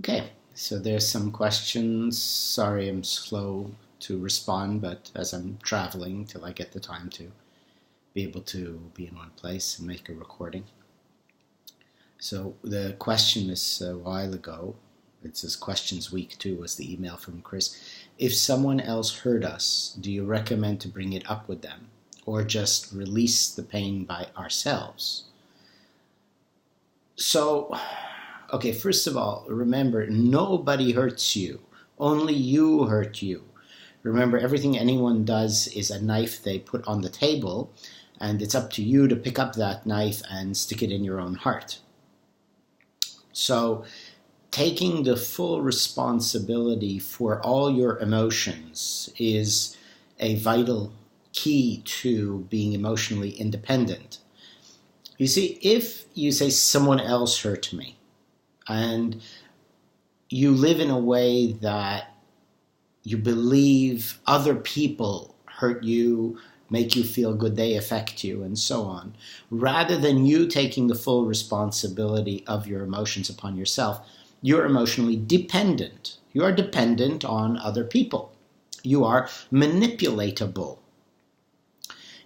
Okay, so there's some questions. Sorry I'm slow to respond, but as I'm traveling till I get the time to be able to be in one place and make a recording. So the question is a while ago. It says questions week 2 was the email from Chris. If someone else hurt us, do you recommend to bring it up with them or just release the pain by ourselves? So, okay, first of all, remember, nobody hurts you. Only you hurt you. Remember, everything anyone does is a knife they put on the table, and it's up to you to pick up that knife and stick it in your own heart. So, taking the full responsibility for all your emotions is a vital key to being emotionally independent. You see, if you say someone else hurt me, and you live in a way that you believe other people hurt you, make you feel good, they affect you, and so on, rather than you taking the full responsibility of your emotions upon yourself, you're emotionally dependent. You are dependent on other people. You are manipulatable.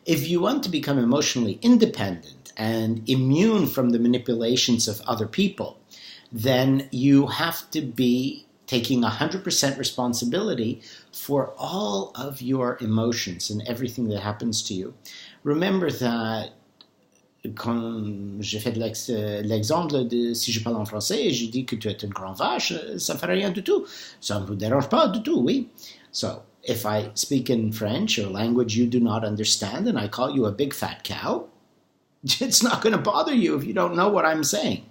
If you want to become emotionally independent and immune from the manipulations of other people, then you have to be taking 100% responsibility for all of your emotions and everything that happens to you. Remember that quand j'ai fait l'exemple de si je parle en français et je dis que tu es une grande vache, ça ne fait rien du tout. Ça ne vous dérange pas du tout, oui. So, if I speak in French or a language you do not understand and I call you a big fat cow, it's not going to bother you if you don't know what I'm saying.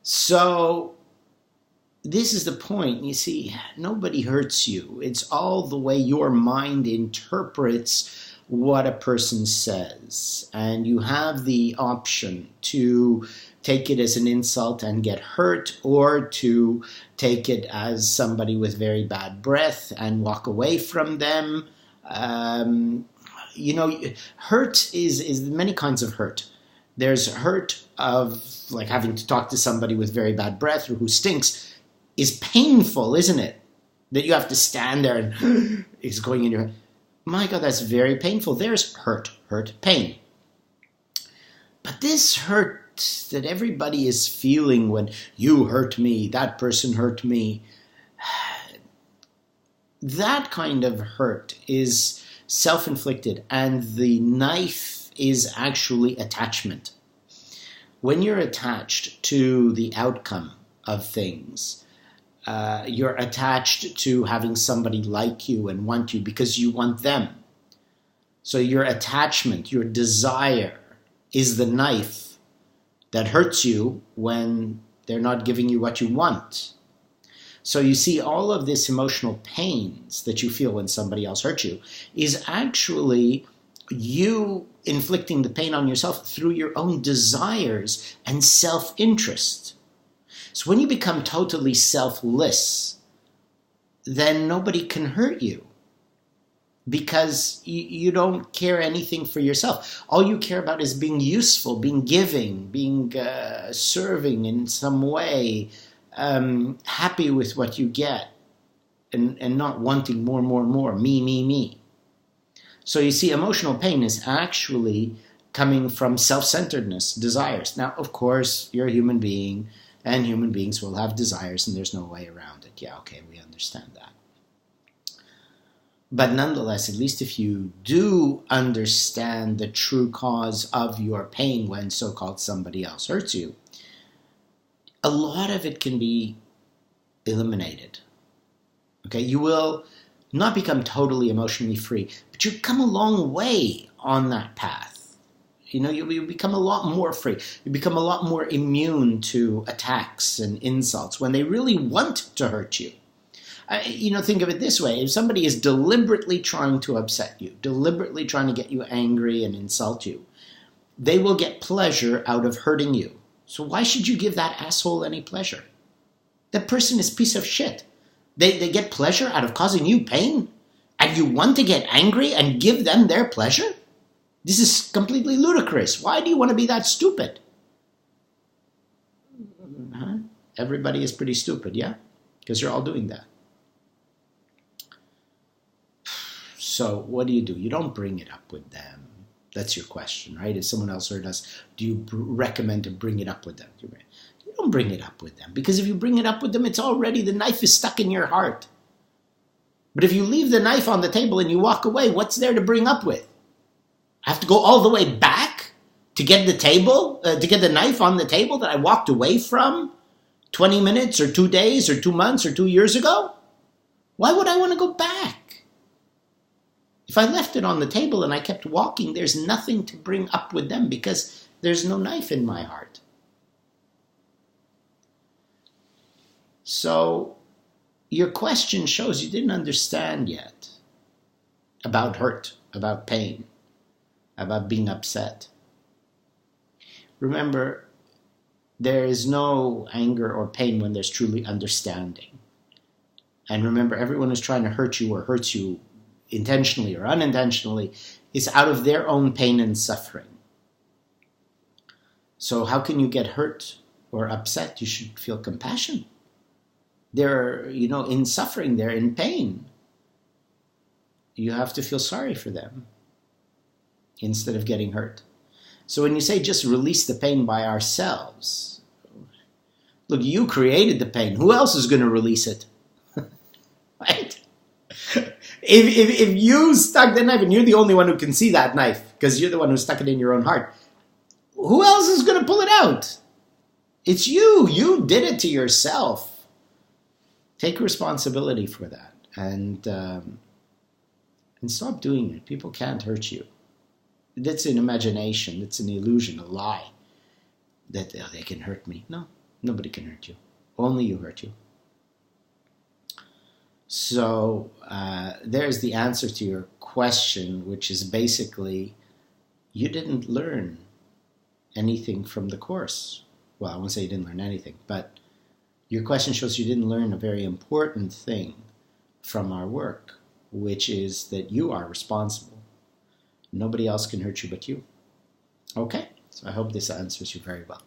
So, this is the point. You see, nobody hurts you. It's all the way your mind interprets what a person says. And you have the option to take it as an insult and get hurt, or to take it as somebody with very bad breath and walk away from them. Hurt is many kinds of hurt. There's hurt of like having to talk to somebody with very bad breath or who stinks is painful, isn't it? That you have to stand there and it's going in your head. My God, that's very painful. There's hurt, pain. But this hurt that everybody is feeling when you hurt me, that person hurt me, that kind of hurt is self-inflicted, and the knife is actually attachment. When you're attached to the outcome of things, you're attached to having somebody like you and want you because you want them. So your attachment, your desire, is the knife that hurts you when they're not giving you what you want. So you see, all of this emotional pains that you feel when somebody else hurts you is actually you inflicting the pain on yourself through your own desires and self-interest. So when you become totally selfless, then nobody can hurt you because you don't care anything for yourself. All you care about is being useful, being giving, being serving in some way, happy with what you get, and not wanting more, me. So you see, emotional pain is actually coming from self-centeredness, desires. Now, of course, you're a human being, and human beings will have desires, and there's no way around it. Yeah, okay, we understand that. But nonetheless, at least if you do understand the true cause of your pain when so-called somebody else hurts you, a lot of it can be eliminated. Okay, you will not become totally emotionally free, but you've come a long way on that path. You become a lot more free. You become a lot more immune to attacks and insults when they really want to hurt you. Think of it this way. If somebody is deliberately trying to upset you, deliberately trying to get you angry and insult you, they will get pleasure out of hurting you. So why should you give that asshole any pleasure? That person is a piece of shit. They get pleasure out of causing you pain? And you want to get angry and give them their pleasure? This is completely ludicrous. Why do you want to be that stupid? Huh? Everybody is pretty stupid, yeah? Because you're all doing that. So what do? You don't bring it up with them. That's your question, right? If someone else hurt us, do you recommend to bring it up with them? You don't bring it up with them, because if you bring it up with them, it's already, the knife is stuck in your heart. But if you leave the knife on the table and you walk away, what's there to bring up with? I have to go all the way back to get the table, to get the knife on the table that I walked away from 20 minutes or 2 days or 2 months or 2 years ago? Why would I want to go back? If I left it on the table and I kept walking, there's nothing to bring up with them because there's no knife in my heart. So your question shows you didn't understand yet about hurt, about pain, about being upset. Remember, there is no anger or pain when there's truly understanding. And remember, everyone who's trying to hurt you or hurts you intentionally or unintentionally is out of their own pain and suffering. So how can you get hurt or upset? You should feel compassion. They're, in suffering, they're in pain. You have to feel sorry for them instead of getting hurt. So when you say just release the pain by ourselves, look, you created the pain. Who else is going to release it? Right? If you stuck the knife and you're the only one who can see that knife because you're the one who stuck it in your own heart, who else is going to pull it out? It's you. You did it to yourself. Take responsibility for that and stop doing it. People can't hurt you. That's an imagination. That's an illusion, a lie. That they can hurt me. No, nobody can hurt you. Only you hurt you. So there's the answer to your question, which is basically you didn't learn anything from the course. Well, I won't say you didn't learn anything, but your question shows you didn't learn a very important thing from our work, which is that you are responsible. Nobody else can hurt you but you. Okay? So I hope this answers you very well.